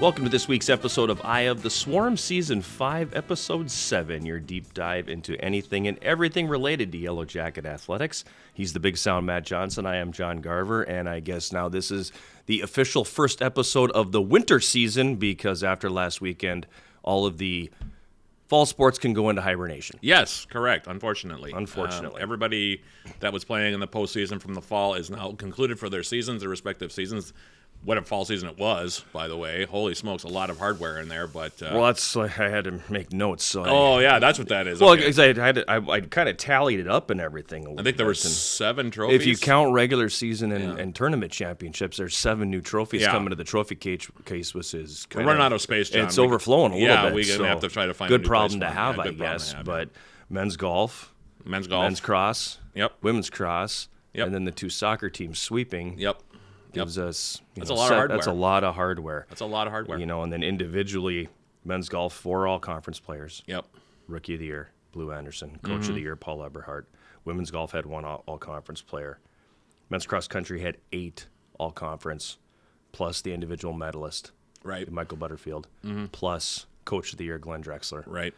Welcome to this week's episode of Eye of the Swarm, Season 5, Episode 7, your deep dive into anything and everything related to Yellowjacket athletics. He's the big sound Matt Johnson. I am John Garver, and I guess now this is the official first episode of the winter season because after last weekend, all of the fall sports can go into hibernation. Yes, correct, unfortunately. Everybody that was playing in the postseason from the fall is now concluded for their seasons, their respective seasons. What a fall season it was, by the way. Holy smokes, a lot of hardware in there. But well, that's like I had to make notes. So that's what that is. Well, okay. I kind of tallied it up and everything. I think there were 7 trophies. If you count regular season and tournament championships, there's 7 new trophies coming to the trophy case, which is we're running out of space, John. It's overflowing a little bit. Yeah, we're going to have to try to find a good new problem place to have, I good problem guess. to have, but men's golf, men's cross, women's cross, and then the 2 soccer teams sweeping. Gives us that's a lot of hardware. That's a lot of hardware. That's a lot of hardware. And then individually, men's golf, 4 all-conference players. Yep. Rookie of the Year, Blue Anderson. Coach of the Year, Paul Eberhardt. Women's golf had 1 all-conference player. Men's cross-country had 8 all-conference, plus the individual medalist, right? Michael Butterfield, plus Coach of the Year, Glenn Drexler. Right.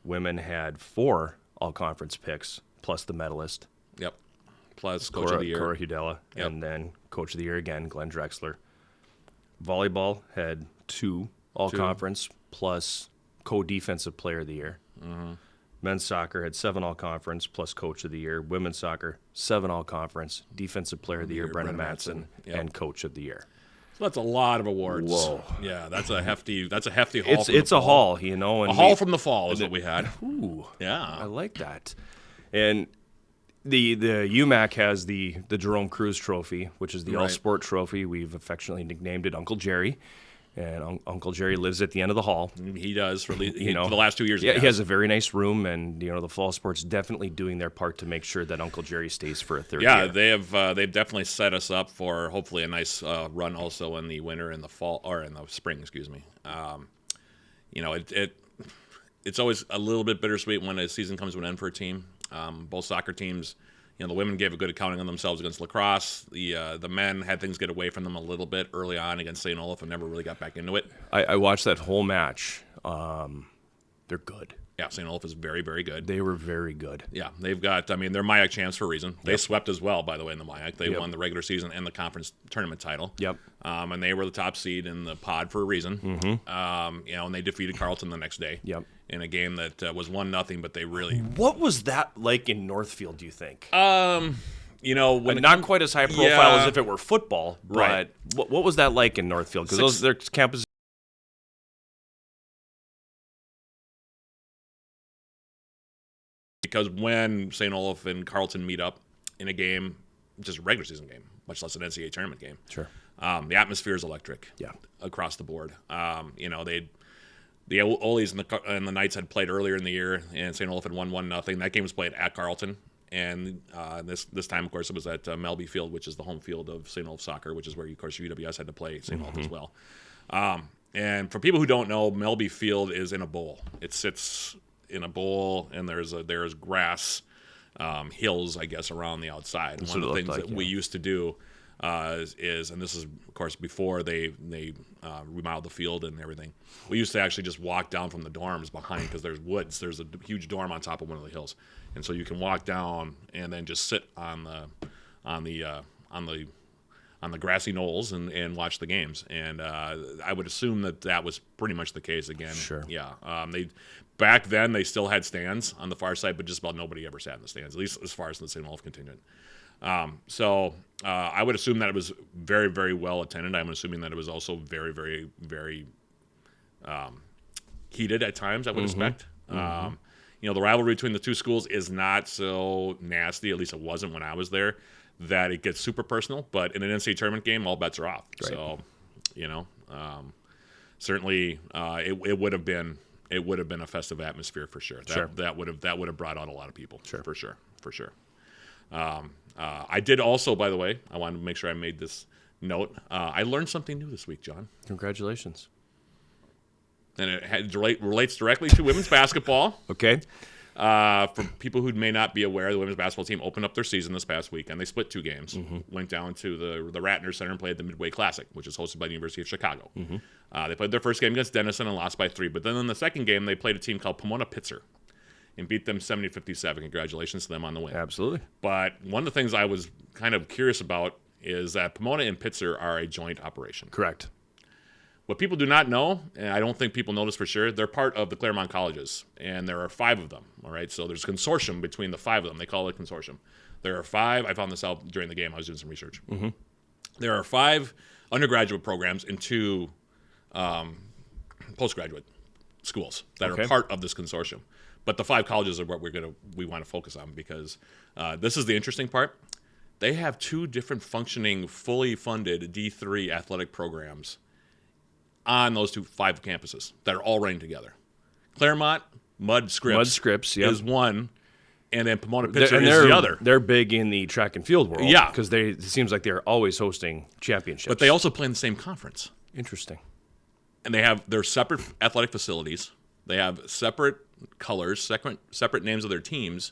Women had 4 all-conference picks, plus the medalist. Yep. Plus Coach of the Year. Cora Hudella, and then Coach of the Year again, Glenn Drexler. Volleyball had 2 all-conference plus co-defensive player of the year. Men's soccer had 7 all-conference plus Coach of the Year. Women's soccer, 7 all-conference, defensive player of the year, Brenna Matson, and Coach of the Year. So that's a lot of awards. Whoa. Yeah, that's a hefty haul. It's a haul, And a haul from the fall is what we had. Ooh. Yeah. I like that. And the UMAC has the Jerome Cruz Trophy, which is the all-sport trophy. We've affectionately nicknamed it Uncle Jerry. And Uncle Jerry lives at the end of the hall. He does for the last 2 years. Yeah, he has a very nice room, and the fall sports definitely doing their part to make sure that Uncle Jerry stays for a third year. Yeah, they've definitely set us up for hopefully a nice run also in the winter and the fall or in the spring. Excuse me. It's always a little bit bittersweet when a season comes to an end for a team. Both soccer teams. The women gave a good accounting on themselves against lacrosse. The men had things get away from them a little bit early on against St. Olaf and never really got back into it. I watched that whole match. They're good. Yeah, St. Olaf is very, very good. They were very good. Yeah, they've got, they're MIAC champs for a reason. They swept as well, by the way, in the MIAC. They won the regular season and the conference tournament title. Yep. And they were the top seed in the pod for a reason. And they defeated Carleton the next day. Yep. In a game that was 1-0, but they really... What was that like in Northfield, do you think? When not quite as high profile as if it were football, right. But what was that like in Northfield? Because their campuses... Because when St. Olaf and Carleton meet up in a game, just a regular season game, much less an NCAA tournament game, sure, the atmosphere is electric. Yeah. Across the board. The Olies and the Knights had played earlier in the year, and St. Olaf had won 1-0. That game was played at Carleton, and this time, of course, it was at Melby Field, which is the home field of St. Olaf soccer, which is where, of course, UWS had to play St. Olaf as well. And for people who don't know, Melby Field is in a bowl. It sits in a bowl, and there's grass, hills, I guess, around the outside. And one of the things that we used to do is, and this is, of course, before they remodeled the field and everything, we used to actually just walk down from the dorms behind, because there's woods. There's a huge dorm on top of one of the hills, and so you can walk down and then just sit on the grassy knolls and watch the games. And I would assume that was pretty much the case again. Sure. Yeah. Back then they still had stands on the far side, but just about nobody ever sat in the stands, at least as far as the St. Olaf contingent. So I would assume that it was very, very well attended. I'm assuming that it was also very, very, very heated at times, I would expect. The rivalry between the 2 schools is not so nasty, at least it wasn't when I was there, that it gets super personal. But in an NCAA tournament game, all bets are off. Right. So, certainly it would have been a festive atmosphere for sure. That would have brought out a lot of people. Sure. For sure. I did also, by the way, I wanted to make sure I made this note. I learned something new this week, John. Congratulations. And it relates directly to women's basketball. Okay. For people who may not be aware, the women's basketball team opened up their season this past weekend. They split 2 games, went down to the Ratner Center and played the Midway Classic, which is hosted by the University of Chicago. They played their first game against Denison and lost by 3. But then in the second game, they played a team called Pomona-Pitzer and beat them 70-57. Congratulations to them on the win. Absolutely. But one of the things I was kind of curious about is that Pomona and Pitzer are a joint operation. Correct. What people do not know, and I don't think people know this for sure, they're part of the Claremont colleges, and there are 5 of them, all right? So there's a consortium between the 5 of them. They call it a consortium. There are 5. I found this out during the game. I was doing some research. There are 5 undergraduate programs and 2 postgraduate schools that are part of this consortium. But the 5 colleges are what we want to focus on because this is the interesting part. They have 2 different functioning, fully funded D3 athletic programs on those 5 campuses that are all running together. Claremont, Mud Scripps yep. is one, and then Pomona-Pitzer is the other. They're big in the track and field world. Yeah. Because it seems like they're always hosting championships. But they also play in the same conference. Interesting. And they have their separate athletic facilities. They have separate colors, separate names of their teams,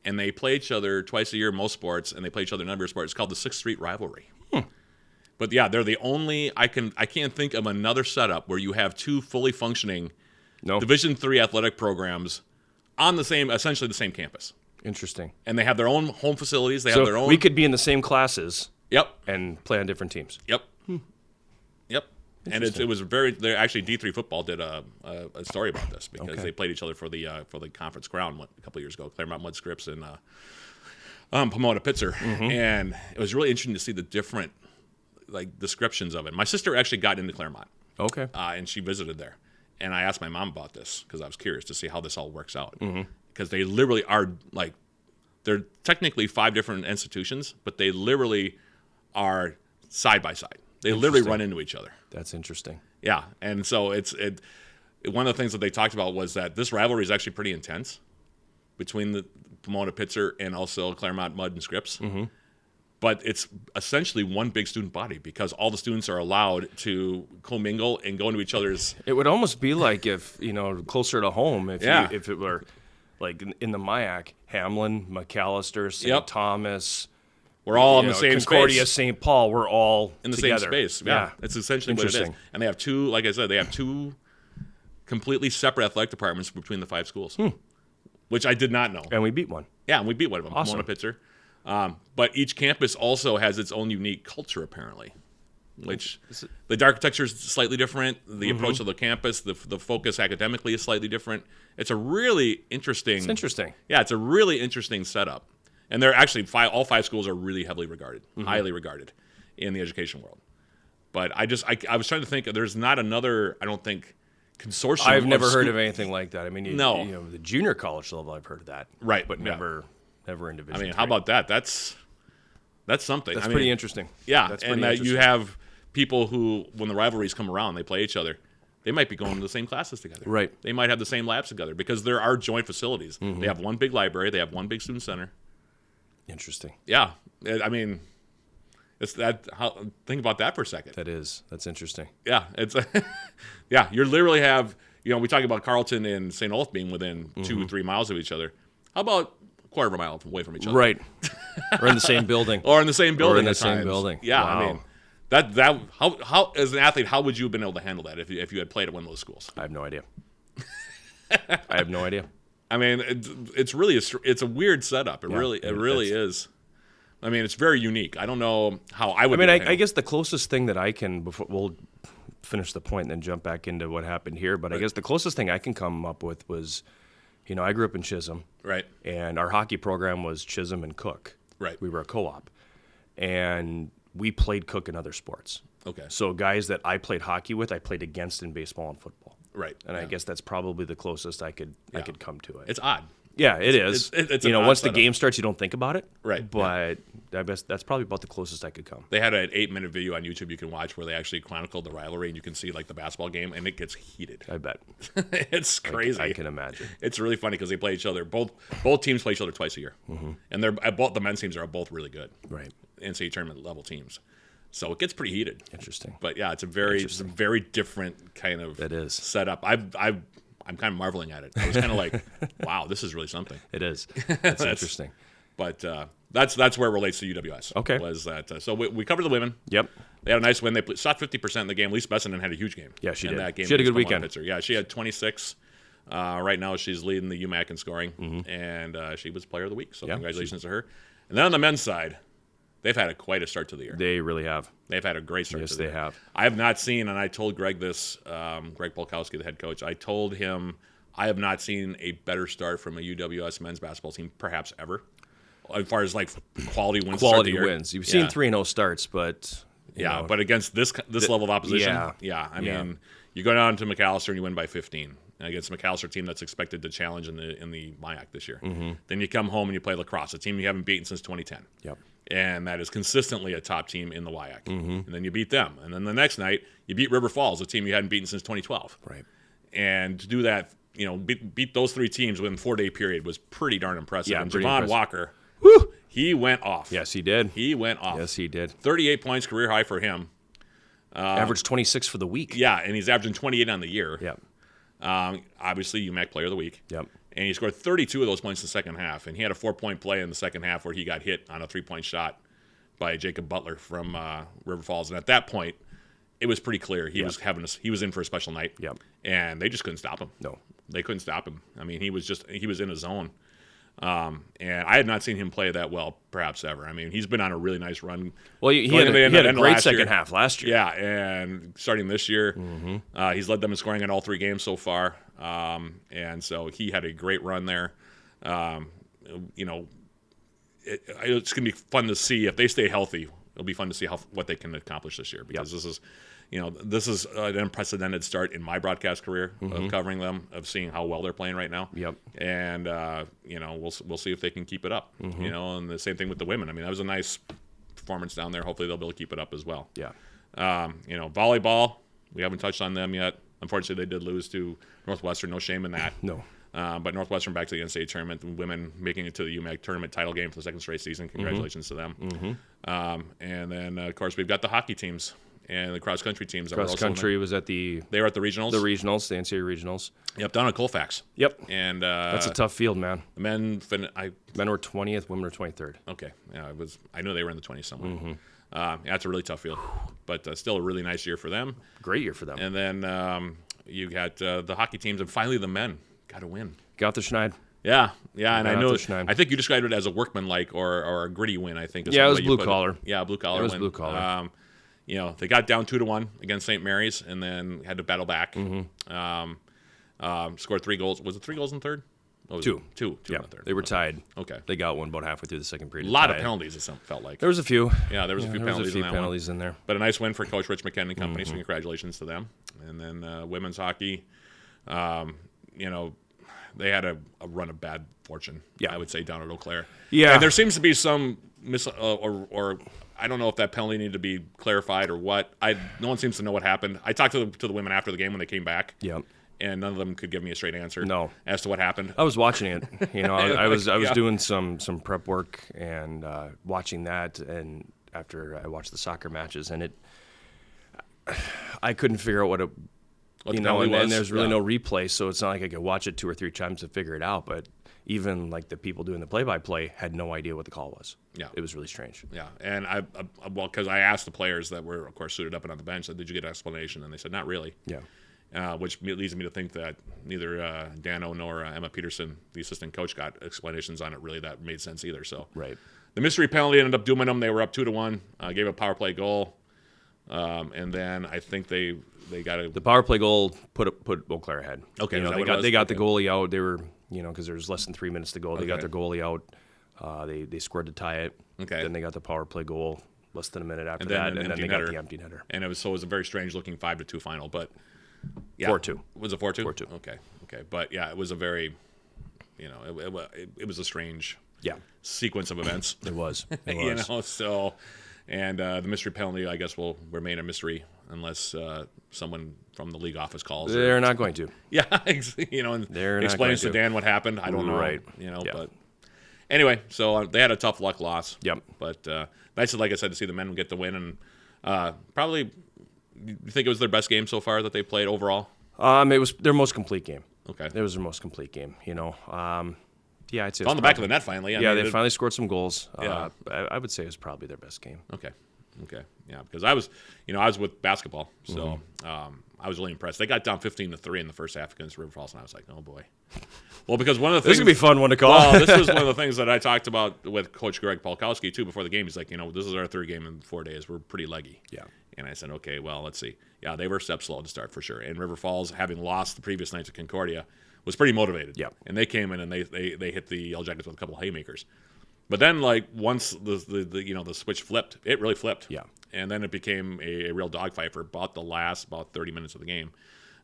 and they play each other twice a year in most sports, and they play each other in a number of sports. It's called the 6th Street Rivalry. But yeah, they're the only I can't think of another setup where you have 2 fully functioning Division III athletic programs on essentially the same campus. Interesting. And they have their own home facilities. They have their own. We could be in the same classes. Yep. And play on different teams. Yep. Yep. And it was very. Actually, D3 football did a story about this because they played each other for the conference crown a couple of years ago. Claremont Mud Scripps and Pomona-Pitzer, and it was really interesting to see the different descriptions of it. My sister actually got into Claremont. Okay. And she visited there. And I asked my mom about this because I was curious to see how this all works out. Because they literally are they're technically 5 different institutions, but they literally are side by side. They literally run into each other. That's interesting. Yeah. And so one of the things that they talked about was that this rivalry is actually pretty intense between the Pomona-Pitzer and also Claremont Mud and Scripps. But it's essentially one big student body because all the students are allowed to commingle and go into each other's. It would almost be like if, closer to home, if it were like in the MIAC, Hamlin, McAllister, St. Thomas. We're all in the same Concordia, space. St. Paul, we're all in the together. same space. Yeah. It's essentially what it is. And they have 2, like I said, they have 2 completely separate athletic departments between the 5 schools, which I did not know. And we beat one. Yeah, and we beat one of them, awesome. Pomona-Pitzer. But each campus also has its own unique culture, apparently, which the architecture is slightly different. The approach of the campus, the focus academically is slightly different. It's a really interesting. It's interesting. Yeah, it's a really interesting setup. And they're actually all 5 schools are really heavily regarded, highly regarded in the education world. But I was trying to think. There's not another, I don't think, consortium. I've never heard of anything like that. I mean, no. The junior college level, I've heard of that. Right. But never in Division I mean, III. how about that? That's something. That's pretty interesting. Yeah, that's and that you have people who, when the rivalries come around, they play each other. They might be going to the same classes together. Right. They might have the same labs together because there are joint facilities. They have one big library. They have one big student center. Interesting. Yeah, I mean, it's that. Think about that for a second. That's interesting. Yeah, it's yeah. You literally have. We talk about Carleton and St. Olaf being within 2-3 miles of each other. How about a quarter of a mile away from each other? Right. Or in the same building. Or in the same building. Or in the same building. Yeah, wow. I mean, that how as an athlete, how would you have been able to handle that if you had played at one of those schools? I have no idea. I have no idea. I mean, it's really it's a weird setup. It really is. I mean, it's very unique. I don't know how I would. I mean, I guess the closest thing that I can before we'll finish the point and then jump back into what happened here. But I guess the closest thing I can come up with was, I grew up in Chisholm, right, and our hockey program was Chisholm and Cook. Right, we were a co-op, and we played Cook in other sports. Okay, so guys that I played hockey with, I played against in baseball and football. Right. And I guess that's probably the closest I could come to it. It's odd. Yeah, it is. It's once the game starts, you don't think about it. Right. But I guess that's probably about the closest I could come. They had an 8-minute video on YouTube you can watch where they actually chronicled the rivalry, and you can see the basketball game, and it gets heated. I bet. It's crazy. I can imagine. It's really funny because they play each other. Both teams play each other twice a year, and both the men's teams are both really good. Right. NCAA tournament level teams. So it gets pretty heated. Interesting. But yeah, it's a very different kind of that is setup. I'm kind of marveling at it. I was kind of like, wow, this is really something. It is. That's interesting. But that's where it relates to UWS. Okay. Was that so we covered the women. Yep. They had a nice win. They shot 50% in the game. Lisa Bessenden had a huge game. Yeah, she did. That game She had a good against weekend. Pitzer. Yeah, she had 26. Right now, she's leading the UMAC in scoring, and she was Player of the Week. So congratulations to her. And then on the men's side, they've had quite a start to the year. They really have. They've had a great start to the year. Yes, they have. I have not seen, and I told Greg this, Greg Polkowski, the head coach, I told him I have not seen a better start from a UWS men's basketball team perhaps ever. As far as like quality wins. Quality wins. You've seen 3-0 starts, but... but against this level of opposition, I mean, you go down to McAllister and you win by 15 against a McAllister team that's expected to challenge in the MIAC this year. Then you come home and you play lacrosse, a team you haven't beaten since 2010. Yep. And that is consistently a top team in the WIAC. And then you beat them. And then the next night, you beat River Falls, a team you hadn't beaten since 2012. Right. And to do that, beat those three teams within a 4-day period was pretty darn impressive. Yeah, and pretty Javon impressive. Walker, he went off. Yes, he did. He went off. Yes, he did. 38 points, career high for him. Averaged 26 for the week. Yeah, and he's averaging 28 on the year. Yep. Obviously, UMAC Player of the Week. Yep. And he scored 32 of those points in the second half. And he had a 4-point play in the second half where he got hit on a 3-point shot by Jacob Butler from River Falls. And at that point, it was pretty clear he was in for a special night. Yep. And they just couldn't stop him. No. They couldn't stop him. I mean, he was in a zone. And I had not seen him play that well, perhaps ever. I mean, he's been on a really nice run. Well, he had a great second half last year. Yeah, and starting this year, he's led them in scoring in all 3 games so far. And so he had a great run there. It's going to be fun to see if they stay healthy. It'll be fun to see what they can accomplish this year because this is an unprecedented start in my broadcast career of covering them, of seeing how well they're playing right now. Yep. And we'll see if they can keep it up. And the same thing with the women. I mean, that was a nice performance down there. Hopefully they'll be able to keep it up as well. Yeah. Volleyball, we haven't touched on them yet. Unfortunately, they did lose to Northwestern. No shame in that. No. But Northwestern back to the NCAA tournament, and women making it to the UMAC tournament title game for the second straight season. Congratulations to them. And then, of course, we've got the hockey teams and the cross-country teams. Cross-country was at they were at the regionals. The NCAA regionals. Yep, down at Colfax. Yep. And that's a tough field, man. The men were 20th, women were 23rd. Okay. Yeah, I knew they were in the 20s somewhere. It's a really tough field. But still a really nice year for them. Great year for them. And then you got the hockey teams, and finally the men got a win. Got the Schneid. Yeah, and I know. I think you described it as a workman-like or a gritty win. I think. It was blue collar. Yeah, blue collar. It was win. blue collar. They got down 2-1 against St. Mary's, and then had to battle back. Scored 3 goals. Was it 3 goals in third? Two in yeah, the third. They were tied. Okay. They got one about halfway through the second period. A lot of penalties. It felt like there was a few. Yeah, there was a few penalties. In there. But a nice win for Coach Rich McKenna and company. So congratulations to them. And then women's hockey. They had a run of bad fortune. Yeah, I would say down at Eau Claire. Yeah, and there seems to be some or I don't know if that penalty needed to be clarified or what. No one seems to know what happened. I talked to the women after the game when they came back. Yeah. And none of them could give me a straight answer. No. As to what happened. I was watching it. I was doing some prep work and watching that, and after I watched the soccer matches, and I couldn't figure out what and there's really no replay, so it's not like I could watch it 2 or 3 times to figure it out. But even like the people doing the play-by-play had no idea what the call was. Yeah, it was really strange. Yeah, and because I asked the players that were, of course, suited up and on the bench, did you get an explanation? And they said not really. Yeah. Which leads me to think that neither Dano nor Emma Peterson, the assistant coach, got explanations on it really that made sense either. So right. The mystery penalty ended up dooming them. They were up 2-1. Gave a power play goal, and then I think they got the power play goal put Eau Claire ahead. Okay, they got the goalie out. They were because there was less than 3 minutes to go. They got their goalie out. They scored to tie it. Okay. Then they got the power play goal less than a minute after that, and then they got the empty netter. And it was a very strange looking 5-2 final, but. Yeah. 4-2. Was it 4-2? 4-2. Okay. But yeah, it was a very, it was a strange sequence of events. It was. So, and the mystery penalty, I guess, will remain a mystery unless someone from the league office calls. They're not going to. Yeah, and explains to Dan what happened. I don't know. Right. But anyway, so they had a tough luck loss. Yep. But nice, like I said, to see the men get the win, and probably. You think it was their best game so far that they played overall? It was their most complete game. Okay. It was their most complete game, you know. Yeah, I'd say It's on the back of the net finally. Yeah, they finally scored some goals. Yeah. I would say it was probably their best game. Okay. Yeah, because I was with basketball, so I was really impressed. They got down 15-3 in the first half against River Falls, and I was like, oh boy. Well, because one of the things This is gonna be fun one to call. Well, this was one of the things that I talked about with Coach Greg Polkowski too before the game. He's like, this is our third game in 4 days. We're pretty leggy. Yeah. And I said, okay, well, let's see. Yeah, they were a step slow to start for sure. And River Falls, having lost the previous night to Concordia, was pretty motivated. Yeah. And they came in and they hit the Yellowjackets with a couple of haymakers. But then, like, once the switch flipped, it really flipped. Yeah. And then it became a real dogfight for about 30 minutes of the game.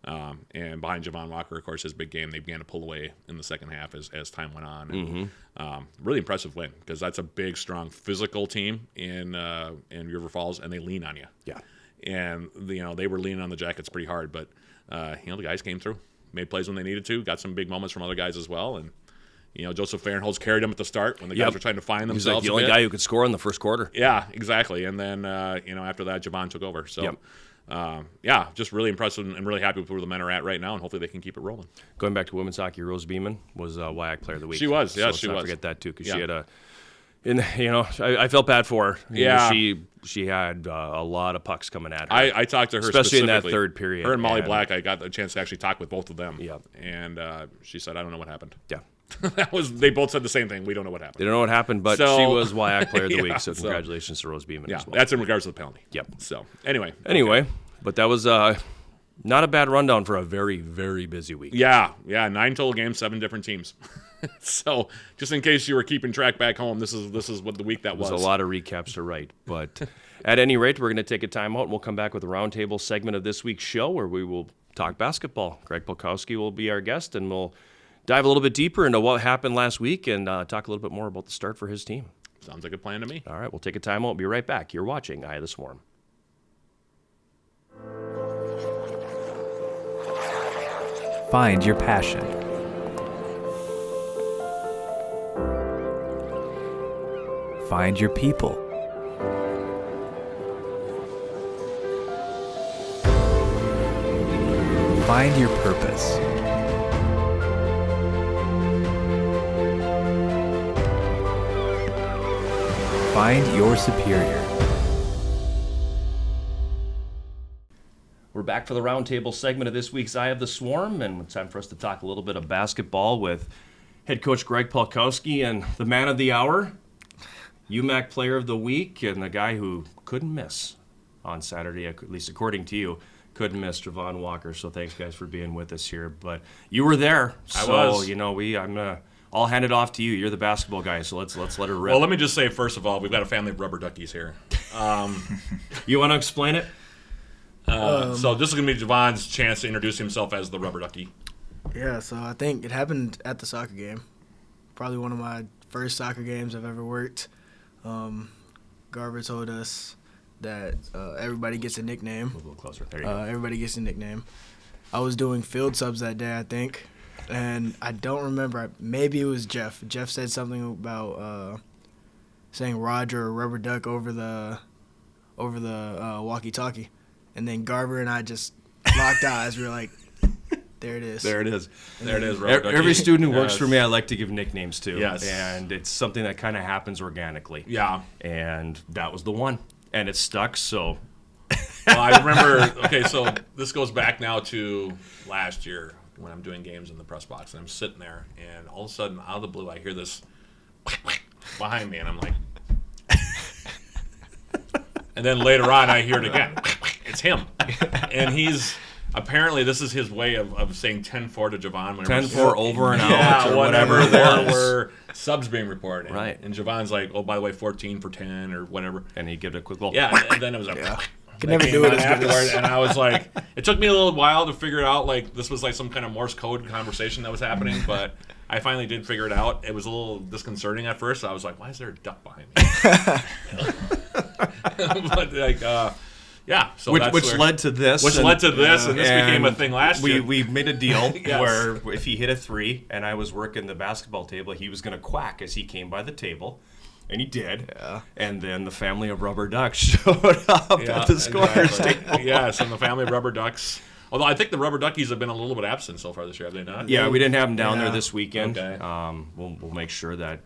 And behind Javon Walker, of course, his big game, they began to pull away in the second half as time went on. And, really impressive win, because that's a big, strong, physical team in River Falls, and they lean on you. Yeah. And they were leaning on the Jackets pretty hard, but the guys came through, made plays when they needed to, got some big moments from other guys as well, and Joseph Fahrenholz carried them at the start when the guys were trying to find themselves. He's like the only guy who could score in the first quarter. Yeah, exactly. And then after that, Javon took over. So. Just really impressive and really happy with where the men are at right now, and hopefully they can keep it rolling. Going back to women's hockey, Rose Beeman was WIAC Player of the Week. She was, so she let's not was. forget that too, because she had I felt bad for her. She had a lot of pucks coming at her. I talked to her especially in that specifically. third period. Her and Molly Black, I got the chance to actually talk with both of them. Yeah. And she said, I don't know what happened. Yeah. They both said the same thing. We don't know what happened. They don't know what happened, but she was WIAC Player of the Week, so congratulations to Rose Beeman as well. That's in regards to the penalty. Yep. So, anyway. But that was not a bad rundown for a very, very busy week. Yeah, 9 total games, 7 different teams. So, just in case you were keeping track back home, this is what the week that was. There's a lot of recaps to write, but at any rate, we're going to take a timeout, and we'll come back with a roundtable segment of this week's show where we will talk basketball. Greg Polkowski will be our guest, and we'll dive a little bit deeper into what happened last week and talk a little bit more about the start for his team. Sounds like a plan to me. All right, we'll take a timeout. We'll be right back. You're watching Eye of the Swarm. Find your passion. Find your people. Find your purpose. Find your superior. We're back for the roundtable segment of this week's Eye of the Swarm, and it's time for us to talk a little bit of basketball with head coach Greg Polkowski and the man of the hour, UMAC Player of the Week, and the guy who couldn't miss on Saturday, at least according to you, couldn't miss Javon Walker. So thanks, guys, for being with us here. But you were there, so I was. I'll hand it off to you. You're the basketball guy, so let's let her rip. Well, let me just say, first of all, we've got a family of rubber duckies here. You want to explain it? So this is going to be Javon's chance to introduce himself as the rubber ducky. Yeah, so I think it happened at the soccer game. Probably one of my first soccer games I've ever worked. Garver told us that everybody gets a nickname. A little closer. There you go. Everybody gets a nickname. I was doing field subs that day, I think, and I don't remember. Maybe it was Jeff. Jeff said something about saying Roger or Rubber Duck over the walkie-talkie. And then Garver and I just locked eyes. We were like, there it is. There it is. There it is, rubber ducky. Every student who works for me, I like to give nicknames to. Yes. And it's something that kind of happens organically. Yeah. And that was the one. And it stuck, so. Well, I remember, okay, so this goes back now to last year when I'm doing games in the press box. And I'm sitting there, and all of a sudden, out of the blue, I hear this behind me, and I'm like. And then later on, I hear it again. It's him. And he's, apparently, this is his way of saying 10-4 to Javon. 10-4 over and out or whatever it or was. where subs being reported. Right. And Javon's like, oh, by the way, 14 for 10 or whatever. And he gave it a quick little. Yeah, and then it was like, Could never do it as good afterward, as. and I was like, it took me a little while to figure it out. Like this was like some kind of Morse code conversation that was happening, but I finally did figure it out. It was a little disconcerting at first. I was like, why is there a duck behind me? But like, yeah. So which led to this. and this became a thing last year. We made a deal Yes. where if he hit a 3 and I was working the basketball table, he was going to quack as he came by the table. And he did. Yeah. And then the family of rubber ducks showed up at the scorer's table. Yes, and the family of rubber ducks Although I think the Rubber Duckies have been a little bit absent so far this year, have they not? Yeah, we didn't have them down there Yeah. this weekend. Okay. We'll make sure that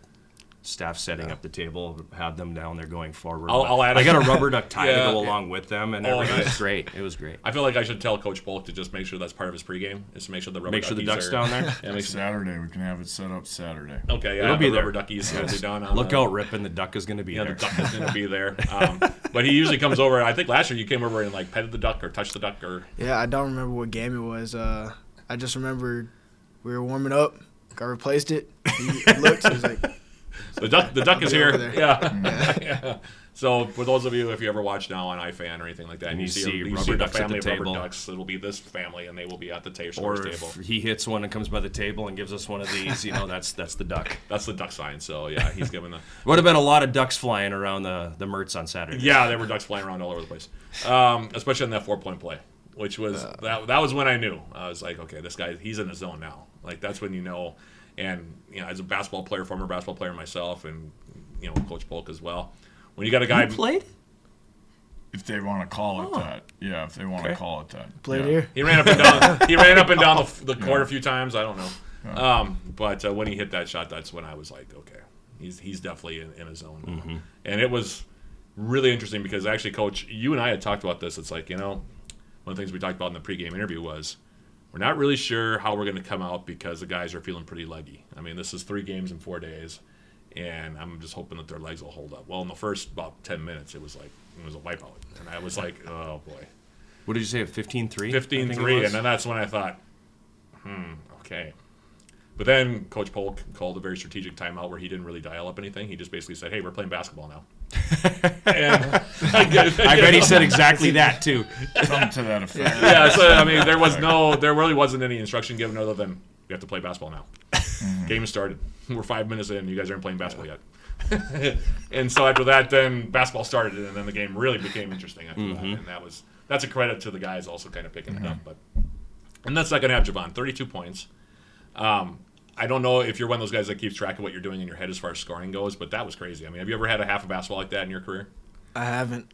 staff setting up the table have them down there going forward. I'll add I a- got a rubber duck tie Yeah. to go along with them, and Oh, everything was nice. great. It was great. I feel like I should tell Coach Polk to just make sure that's part of his pregame, is to make sure the Rubber Make sure the Duckies ducks are, down there. Yeah, make sure, Saturday, we can have it set up Saturday. okay, yeah, It'll be the there. Rubber Duckies will be down on Look the, out, Rip, and the duck is going to be Yeah, there. the duck is going to be there. But he usually comes over. I think last year you came over and like petted the duck or touched the duck or. Yeah, I don't remember what game it was. I just remember we were warming up. Got replaced it. He looked. He was like, The duck is I'll be here. over there. Yeah. Yeah. So for those of you, if you ever watch now on iFan or anything like that, and you see Rubber the Ducks at family the of Rubber table. Ducks, it'll be this family, and they will be at the Or scores if table. he hits one and comes by the table and gives us one of these, that's the duck. That's the duck sign. So yeah, he's giving the. Would have been a lot of ducks flying around the Mertz on Saturday. Yeah, there were ducks flying around all over the place, especially on that 4-point play, which was that was when I knew. I was like, okay, this guy, he's in his zone now. Like that's when you know. And as a basketball player, former basketball player myself, and Coach Polk as well. When you got a guy You played? If they want to call it that. Yeah, if they want to Okay. call it that. played yeah. here. He ran up and down. He ran up and down the court a few times. I don't know, but when he hit that shot, that's when I was like, okay, he's definitely in his zone. Mm-hmm. And it was really interesting because actually, Coach, you and I had talked about this. It's like one of the things we talked about in the pregame interview was we're not really sure how we're going to come out because the guys are feeling pretty leggy. I mean, this is 3 games in 4 days, and I'm just hoping that their legs will hold up. Well, in the first about 10 minutes, it was a wipeout, and I was like, oh boy. What did you say, 15-3? 15-3, and then that's when I thought, okay. But then Coach Polk called a very strategic timeout where he didn't really dial up anything. He just basically said, hey, we're playing basketball now. And I bet he said exactly that, too. Something to that effect. yeah, so I mean, there really wasn't any instruction given other than we have to play basketball now. Game started. We're 5 minutes in. You guys aren't playing basketball yet. And so after that, then basketball started, and then the game really became interesting after that. And that's a credit to the guys also kind of picking it up. But and that's not going to have Javon 32 points. I don't know if you're one of those guys that keeps track of what you're doing in your head as far as scoring goes, but that was crazy. I mean, have you ever had a half a basketball like that in your career? I haven't.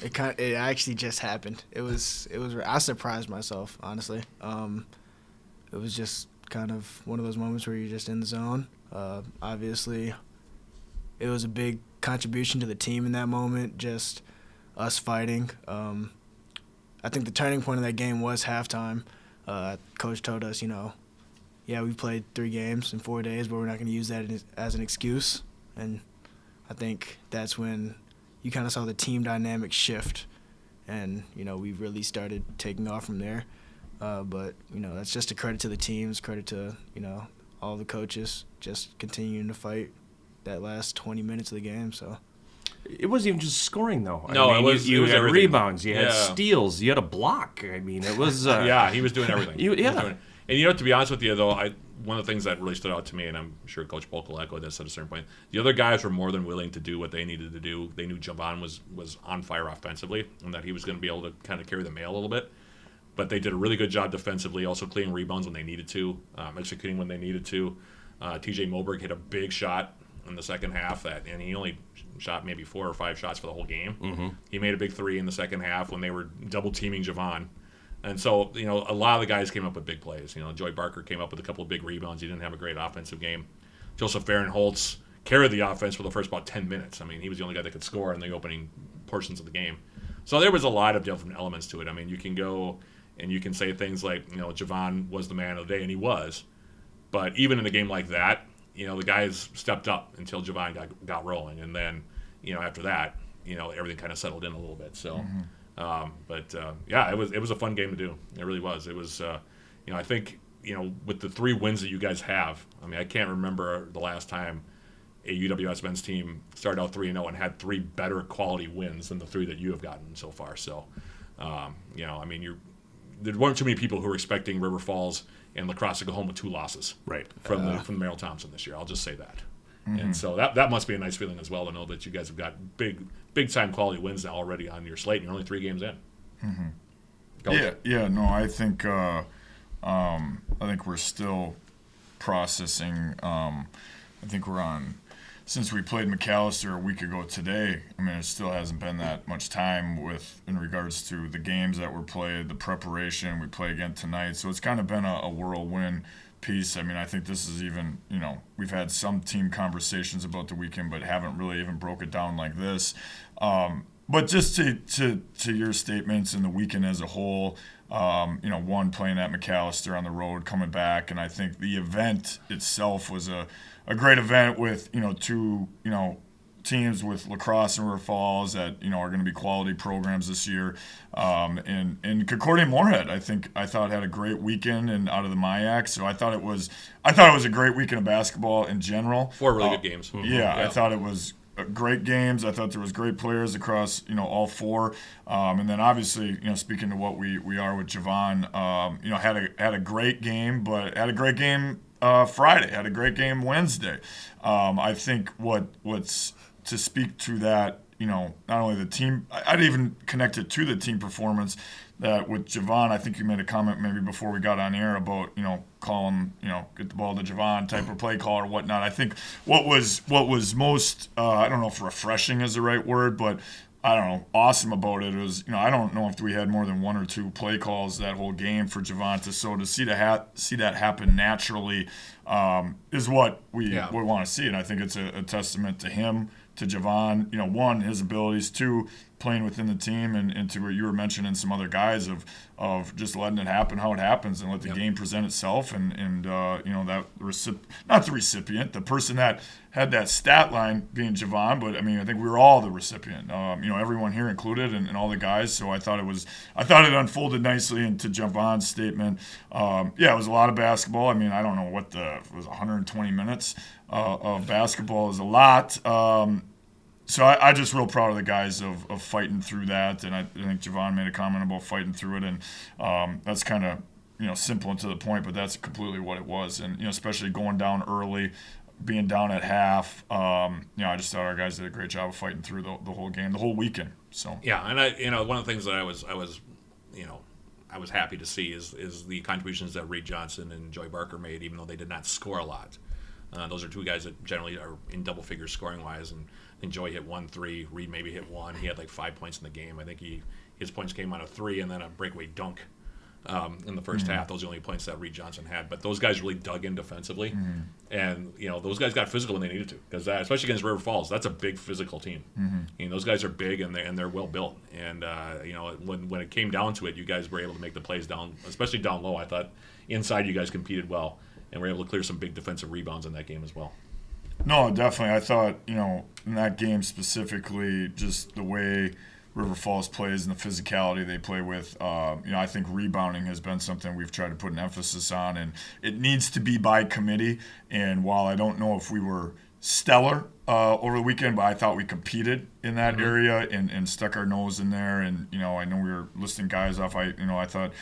It actually just happened. It was. I surprised myself, honestly. It was just kind of one of those moments where you're just in the zone. Obviously, it was a big contribution to the team in that moment. Just us fighting. I think the turning point of that game was halftime. Coach told us, yeah, we played 3 games in 4 days, but we're not going to use that as an excuse. And I think that's when you kind of saw the team dynamic shift, and we really started taking off from there. But that's just a credit to the teams, credit to all the coaches, just continuing to fight that last 20 minutes of the game. So It wasn't even just scoring, though. No, it was- You it was had everything. rebounds, you had Yeah. steals, you had a block. I mean, it was. Yeah, he was doing everything. Yeah. He was doing it. And to be honest with you, though, one of the things that really stood out to me, and I'm sure Coach Polk will echo this at a certain point, the other guys were more than willing to do what they needed to do. They knew Javon was on fire offensively and that he was going to be able to kind of carry the mail a little bit. But they did a really good job defensively, also clearing rebounds when they needed to, executing when they needed to. TJ Moberg hit a big shot in the second half, and he only shot maybe 4 or 5 shots for the whole game. He made a big 3 in the second half when they were double teaming Javon. And so, a lot of the guys came up with big plays. Joy Barker came up with a couple of big rebounds. He didn't have a great offensive game. Joseph Fahrenholtz carried the offense for the first about 10 minutes. I mean, he was the only guy that could score in the opening portions of the game. So there was a lot of different elements to it. I mean, you can go and you can say things like, Javon was the man of the day, and he was. But even in a game like that, the guys stepped up until Javon got rolling. And then, after that, everything kind of settled in a little bit. So. Yeah, it was a fun game to do. It really was. It was, I think, with the 3 wins that you guys have, I mean, I can't remember the last time a UWS men's team started out 3-0 and had 3 better quality wins than the 3 that you have gotten so far. So, I mean, there weren't too many people who were expecting River Falls and La Crosse to go home with 2 losses, Right. from the Merrill Thompson this year. I'll just say that. And so that must be a nice feeling as well to know that you guys have got big time quality wins now already on your slate, and you're only 3 games in. Yeah. No, I think we're still processing. I think we're on since we played McAllister a week ago today, I mean, it still hasn't been that much time in regards to the games that were played, the preparation. We play again tonight. So it's kind of been a whirlwind piece. I mean, I think this is even, we've had some team conversations about the weekend, but haven't really even broke it down like this. But just to your statements and the weekend as a whole, one, playing at McAllister on the road, coming back, and I think the event itself was a great event with, two, teams with lacrosse and River Falls that, are going to be quality programs this year. And Concordia Moorhead, I thought had a great weekend and out of the MIAC. So I thought it was a great weekend of basketball in general. 4 really good games. Yeah, I thought it was great games. I thought there was great players across, all 4. And then obviously, speaking to what we are with Javon, had a great game, but had a great game Friday, had a great game Wednesday. I think what's to speak to that, not only the team, I'd even connect it to the team performance. That with Javon, I think you made a comment maybe before we got on air about, call him, get the ball to Javon type of play call or whatnot. I think what was most, I don't know if refreshing is the right word, but I don't know, awesome about it was, I don't know if we had more than 1 or 2 play calls that whole game for Javon. So to see that happen naturally is what we want to see. And I think it's a testament to him, to Javon, 1, his abilities, 2, playing within the team, and to what you were mentioning some other guys of just letting it happen how it happens and let the game present itself, and that not the recipient, the person that had that stat line being Javon, but I mean I think we were all the recipient, everyone here included, and all the guys. So I thought it unfolded nicely. And to Javon's statement, it was a lot of basketball. I mean, I don't know what it was 120 minutes of basketball is a lot. So I just real proud of the guys of fighting through that, and I think Javon made a comment about fighting through it, and that's kind of simple and to the point, but that's completely what it was, and especially going down early, being down at half, I just thought our guys did a great job of fighting through the whole game, the whole weekend. So yeah, and one of the things that I was happy to see is the contributions that Reed Johnson and Joey Barker made, even though they did not score a lot. Those are 2 guys that generally are in double figures scoring wise, and I think Joey hit 1 3, Reed maybe hit 1. He had like 5 points in the game. I think his points came on a 3 and then a breakaway dunk in the first half. Those are the only points that Reed Johnson had. But those guys really dug in defensively, and those guys got physical when they needed to, because especially against River Falls, that's a big physical team. Those guys are big and they're well built. And when it came down to it, you guys were able to make the plays down, especially down low. I thought inside you guys competed well and were able to clear some big defensive rebounds in that game as well. No, definitely. I thought, in that game specifically, just the way River Falls plays and the physicality they play with, I think rebounding has been something we've tried to put an emphasis on, and it needs to be by committee. And while I don't know if we were stellar over the weekend, but I thought we competed in that area and stuck our nose in there. And, I know we were listing guys off. I thought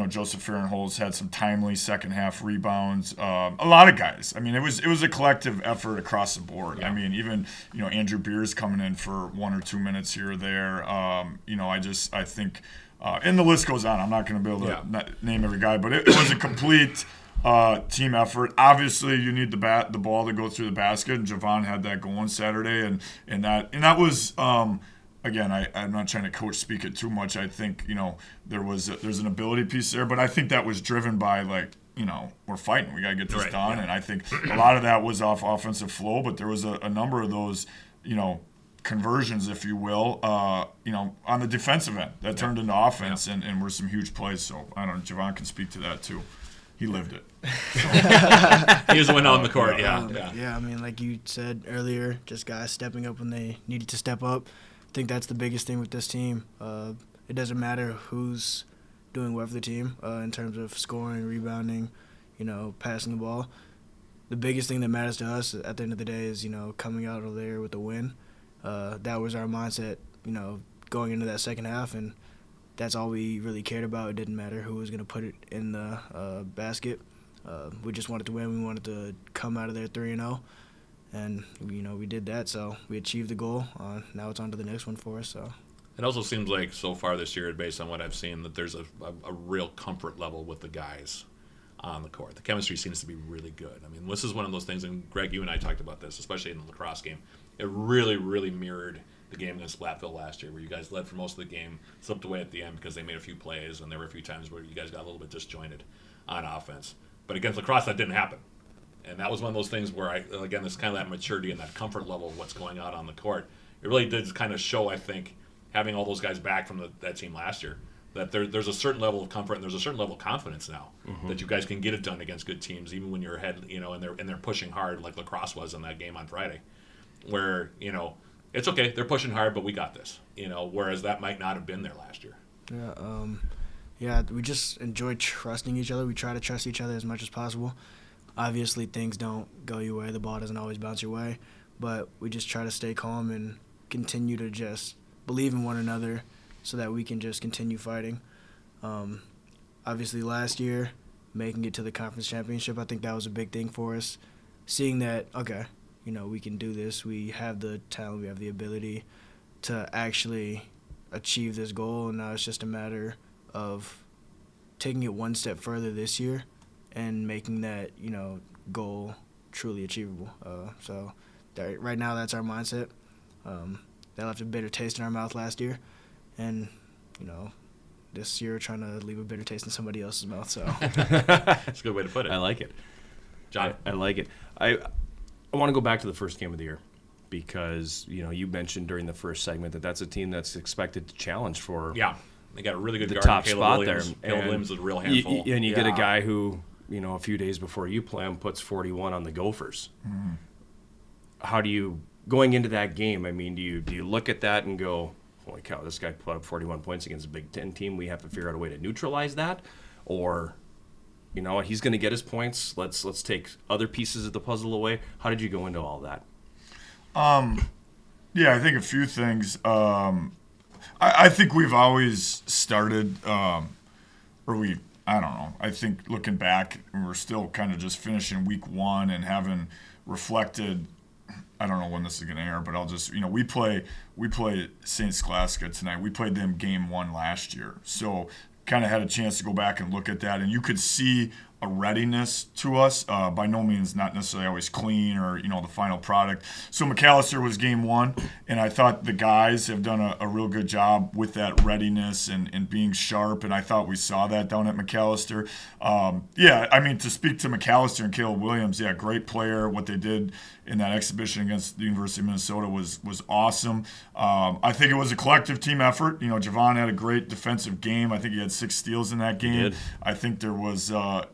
Joseph Fahrenholz had some timely second half rebounds. A lot of guys. I mean, it was a collective effort across the board. Yeah. I mean, even Andrew Beers coming in for 1 or 2 minutes here or there. I think, and the list goes on. I'm not going to be able to name every guy, but it was a complete team effort. Obviously, you need the ball to go through the basket, and Javon had that going Saturday, and that was. Again, I'm not trying to coach speak it too much. I think, there's an ability piece there, but I think that was driven by, we're fighting. We got to get this done. Yeah. And I think a lot of that was off offensive flow, but there was a number of those, conversions, if you will, on the defensive end that turned into offense and were some huge plays. So, I don't know, Javon can speak to that too. He lived it. He was the one on the court, yeah. I mean, like you said earlier, just guys stepping up when they needed to step up. I think that's the biggest thing with this team. It doesn't matter who's doing what for the team in terms of scoring, rebounding, passing the ball. The biggest thing that matters to us at the end of the day is, coming out of there with a win. That was our mindset, going into that second half, and that's all we really cared about. It didn't matter who was going to put it in the basket. We just wanted to win. We wanted to come out of there 3-0. And, we did that, so we achieved the goal. Now it's on to the next one for us. So it also seems like so far this year, based on what I've seen, that there's a real comfort level with the guys. on the court. The chemistry seems to be really good. I mean, this is one of those things, and Greg, you and I talked about this, especially in the lacrosse game. It really, really mirrored the game against Platteville last year, where you guys led for most of the game, slipped away at the end because they made a few plays, and there were a few times where you guys got a little bit disjointed on offense. But against lacrosse, that didn't happen. And that was one of those things where, again, this kind of that maturity and that comfort level of what's going on the court. It really did kind of show, I think, having all those guys back from that team last year, that there's a certain level of comfort and there's a certain level of confidence now that you guys can get it done against good teams, even when you're ahead, and they're pushing hard like lacrosse was in that game on Friday, where, it's okay, they're pushing hard, but we got this, whereas that might not have been there last year. Yeah, we just enjoy trusting each other. We try to trust each other as much as possible. Obviously, things don't go your way. The ball doesn't always bounce your way, but we just try to stay calm and continue to just believe in one another so that we can just continue fighting. Obviously, last year, making it to the conference championship, I think that was a big thing for us. Seeing that, okay, we can do this. We have the talent. We have the ability to actually achieve this goal, and now it's just a matter of taking it one step further this year and making that, goal truly achievable. So right now, that's our mindset. That left a bitter taste in our mouth last year, and this year trying to leave a bitter taste in somebody else's mouth. So That's a good way to put it. I like it. John? I like it. I want to go back to the first game of the year because, you mentioned during the first segment that that's a team that's expected to challenge for they got a really good the guard, top Caleb spot Williams. there. Caleb Williams is a real handful. And you get a guy who, a few days before you play him, puts 41 on the Gophers. Mm-hmm. How do you, going into that game, I mean, do you look at that and go, holy cow, this guy put up 41 points against a Big Ten team. We have to figure out a way to neutralize that, or he's going to get his points. Let's take other pieces of the puzzle away. How did you go into all that? Yeah, I think a few things. I think we've always started, I don't know. I think looking back, we're still kind of just finishing week one and having reflected. I don't know when this is going to air, but I'll just, we play St. Scholastica tonight. We played them game one last year. So kind of had a chance to go back and look at that. And you could see a readiness to us, by no means not necessarily always clean or, the final product. So McAllister was game one, and I thought the guys have done a real good job with that readiness and being sharp, and I thought we saw that down at McAllister. To speak to McAllister and Caleb Williams, great player. What they did in that exhibition against the University of Minnesota was awesome. I think it was a collective team effort. Javon had a great defensive game. I think he had 6 steals in that game. He did. I think there was a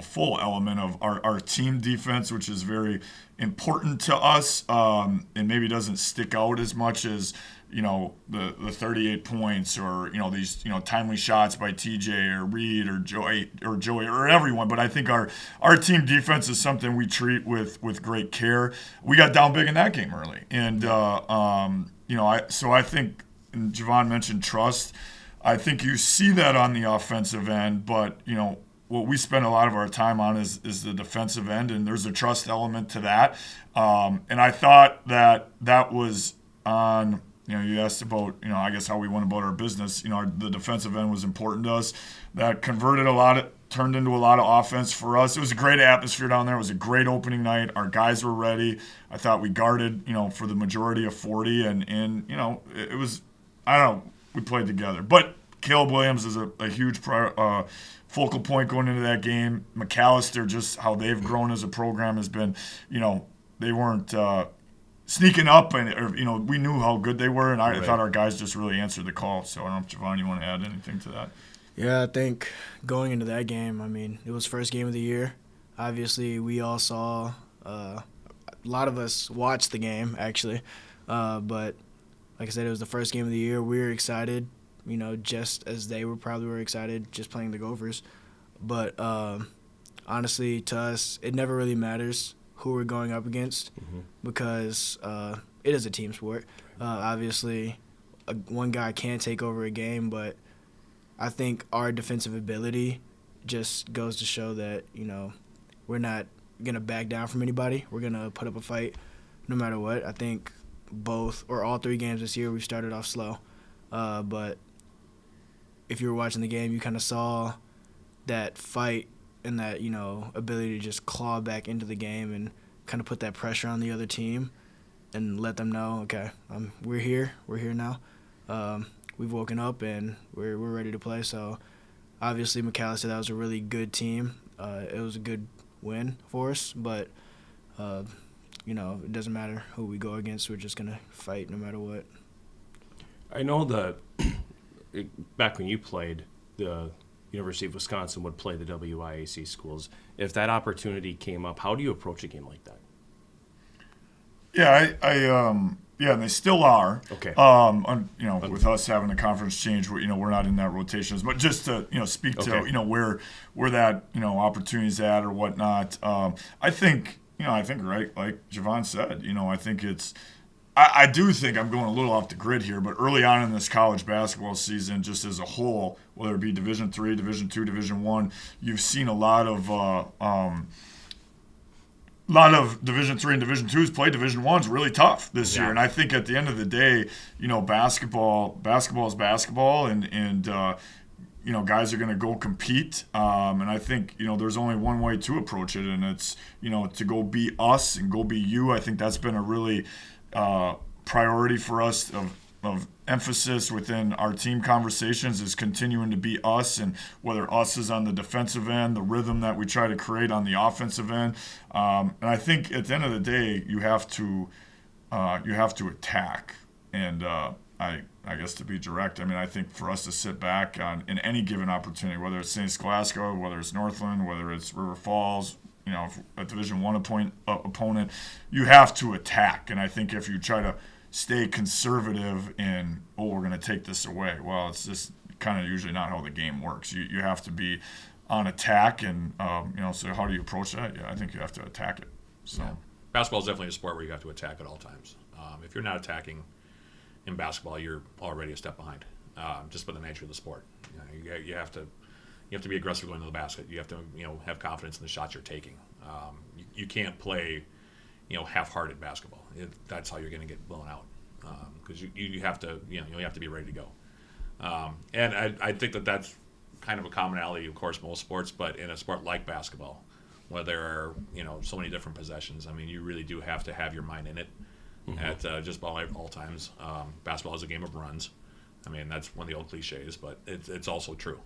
full element of our team defense, which is very important to us, and maybe doesn't stick out as much as the 38 points or these timely shots by TJ or Reed or Joey or everyone. But I think our team defense is something we treat with great care. We got down big in that game early, and I think, and Javon mentioned trust. I think you see that on the offensive end, but what we spend a lot of our time on is the defensive end, and there's a trust element to that. And I thought that was on. You asked about I guess how we went about our business. The defensive end was important to us. That turned into a lot of offense for us. It was a great atmosphere down there. It was a great opening night. Our guys were ready. I thought we guarded for the majority of 40, and it was, I don't know. We played together. But Caleb Williams is a huge focal point going into that game. McAllister, just how they've grown as a program has been, they weren't sneaking up, and we knew how good they were, and I thought our guys just really answered the call. So I don't know if, Javon, you want to add anything to that? Yeah, I think going into that game, it was first game of the year. Obviously, we all saw a lot of us watched the game, actually. But like I said, it was the first game of the year. We were excited, just as they probably were excited just playing the Gophers. But honestly, to us, it never really matters who we're going up against because it is a team sport. Obviously, one guy can take over a game, but I think our defensive ability just goes to show that, we're not going to back down from anybody. We're going to put up a fight no matter what. I think all 3 games this year we started off slow. But if you were watching the game, you kind of saw that fight and that, ability to just claw back into the game and kind of put that pressure on the other team and let them know, okay, we're here now. We've woken up and we're ready to play. So obviously McAllister, that was a really good team. It was a good win for us, but it doesn't matter who we go against. We're just gonna fight no matter what. I know that back when you played, the University of Wisconsin would play the WIAC schools. If that opportunity came up, how do you approach a game like that? Yeah, and they still are. Okay. With us having the conference change, we're not in that rotation. But just to, speak to, where that, opportunity's at or whatnot. I think right, like Javon said, I think it's. I do think I'm going a little off the grid here, but early on in this college basketball season, just as a whole, whether it be Division III, Division II, Division I, you've seen a lot of Division III and Division IIs play Division I's really tough this year, and I think at the end of the day, basketball is basketball, and guys are going to go compete, and I think there's only one way to approach it, and it's to go be us and go be you. I think that's been a really priority for us of emphasis within our team conversations is continuing to be us, and whether us is on the defensive end, the rhythm that we try to create on the offensive end. And I think at the end of the day, you have to attack. And I guess to be direct, I think for us to sit back in any given opportunity, whether it's St. Scholastica, whether it's Northland, whether it's River Falls, a Division I opponent, you have to attack. And I think if you try to stay conservative in, we're going to take this away, well, it's just kind of usually not how the game works. You have to be on attack, and so how do you approach that? Yeah, I think you have to attack it. So basketball is definitely a sport where you have to attack at all times. If you're not attacking in basketball, you're already a step behind, just by the nature of the sport. You have to be aggressive going to the basket. You have to have confidence in the shots you're taking. You can't play half-hearted basketball. That's how you're going to get blown out, because you have to you have to be ready to go. And I think that's kind of a commonality, of course, most sports, but in a sport like basketball, where there are so many different possessions, you really do have to have your mind in it at just about all times. Basketball is a game of runs. That's one of the old cliches, but it's also true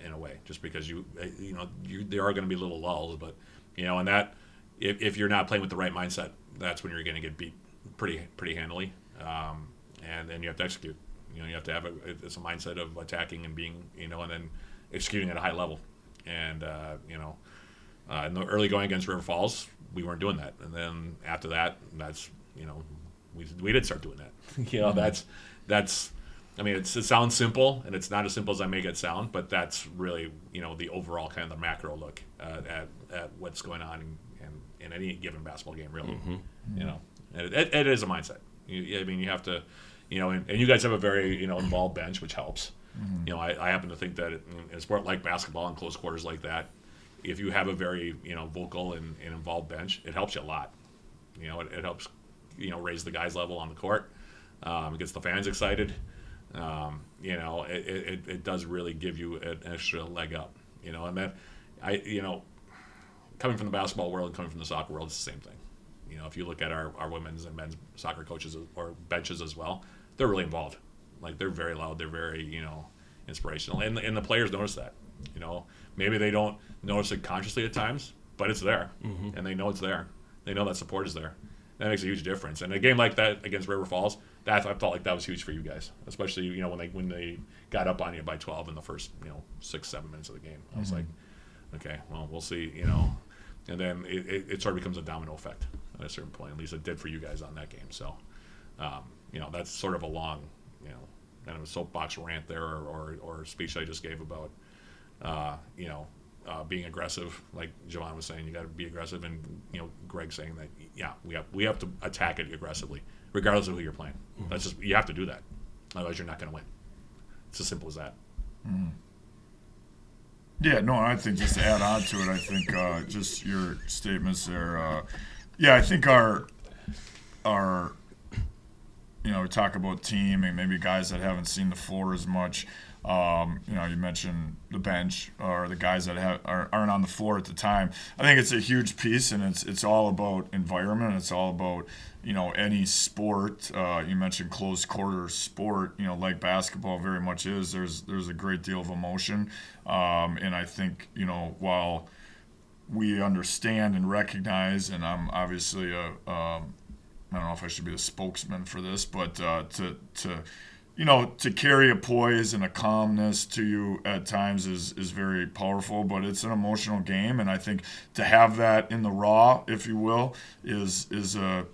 in a way, just because there are going to be little lulls, but and that if you're not playing with the right mindset, that's when you're going to get beat pretty handily, and then you have to execute. You have to have it's a mindset of attacking and being and then executing at a high level, and in the early going against River Falls, we weren't doing that, and then after that, that's we did start doing that. That's it sounds simple, and it's not as simple as I make it sound, but that's really the overall kind of the macro look at what's going on in any given basketball game, really. It is a mindset. You have to, and you guys have a very involved bench, which helps. I happen to think that in a sport like basketball, in close quarters like that, if you have a very vocal and involved bench, it helps you a lot. It helps raise the guys' level on the court. It gets the fans excited. It does really give you an extra leg up. And then coming from the basketball world and coming from the soccer world, it's the same thing. If you look at our women's and men's soccer coaches or benches as well, they're really involved. Like, they're very loud, they're very inspirational, and the players notice that. Maybe they don't notice it consciously at times, but it's there, and they know it's there. They know that support is there. That makes a huge difference. And a game like that against River Falls, I felt like that was huge for you guys, especially when they got up on you by 12 in the first 6-7 minutes of the game. I was like, okay, well, we'll see, and then it sort of becomes a domino effect at a certain point. At least it did for you guys on that game. So that's sort of a long kind of a soapbox rant there, or speech I just gave about being aggressive. Like Javon was saying, you got to be aggressive, and Greg saying that we have to attack it aggressively, regardless of who you're playing. That's just, you have to do that, otherwise you're not going to win. It's as simple as that. Yeah, no, I think just to add on to it, I think just your statements there. I think our we talk about team and maybe guys that haven't seen the floor as much. You mentioned the bench or the guys that aren't on the floor at the time. I think it's a huge piece, and it's all about environment. It's all about any sport. You mentioned close quarter sport. Like basketball very much is. There's a great deal of emotion, and I think while we understand and recognize, and I'm obviously I don't know if I should be the spokesman for this, but to carry a poise and a calmness to you at times is very powerful, but it's an emotional game, and I think to have that in the raw, if you will, is a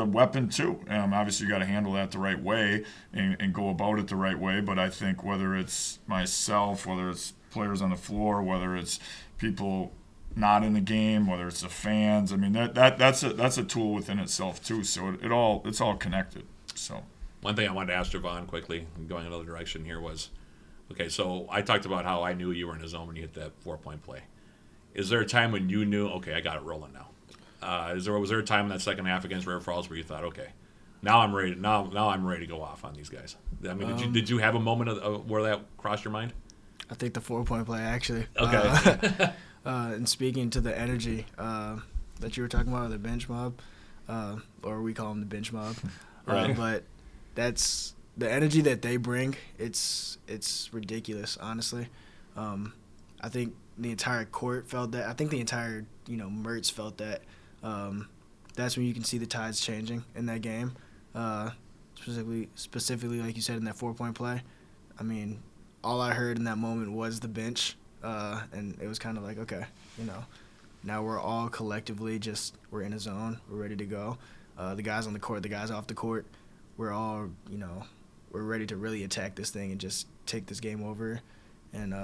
weapon too. Obviously, you got to handle that the right way and go about it the right way. But I think whether it's myself, whether it's players on the floor, whether it's people not in the game, whether it's the fans, I mean that's a tool within itself too. So it's all connected. So. One thing I wanted to ask Javon quickly, going another direction here, was, okay, so I talked about how I knew you were in the zone when you hit that 4-point play. Is there a time when you knew, okay, I got it rolling now? Was there a time in that second half against River Falls where you thought, okay, now I'm ready. Now I'm ready to go off on these guys? I mean, did you have a moment of where that crossed your mind? I think the 4-point play actually. Okay. And speaking to the energy that you were talking about, the bench mob, or we call them the bench mob, Right. But that's the energy that they bring. It's ridiculous, honestly. I think the entire court felt that. I think the entire Mertz felt that. That's when you can see the tides changing in that game. Specifically, like you said, in that 4-point play. I mean, all I heard in that moment was the bench, and it was kind of like, okay, now we're all collectively we're in a zone, we're ready to go. The guys on the court, the guys off the court, we're all, we're ready to really attack this thing and just take this game over and,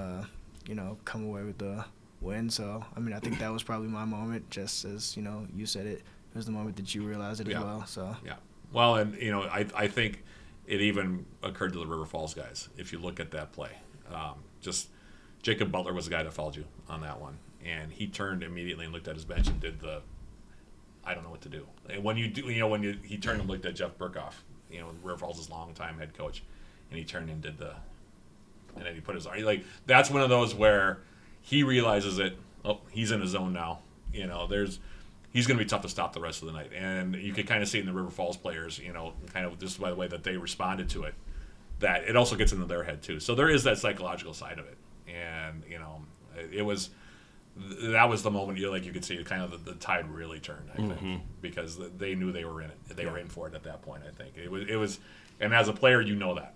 come away with the win. So, I mean, I think that was probably my moment, just as, you said it. It was the moment that you realized it as well. So. Yeah. Well, and, I think it even occurred to the River Falls guys, if you look at that play. Just Jacob Butler was the guy that fouled you on that one. And he turned immediately and looked at his bench and did I don't know what to do. And when you do, he turned and looked at Jeff Burkhoff, River Falls' longtime head coach, and he turned and did and then he put his arm. Like, that's one of those where he realizes that, he's in his zone now. He's going to be tough to stop the rest of the night. And you could kind of see in the River Falls players, kind of just by the way that they responded to it, that it also gets into their head too. So there is that psychological side of it. And, that was the moment you could see kind of the tide really turned, I think, because they knew they were in it. They were in for it at that point, I think. It was, and as a player, you know that.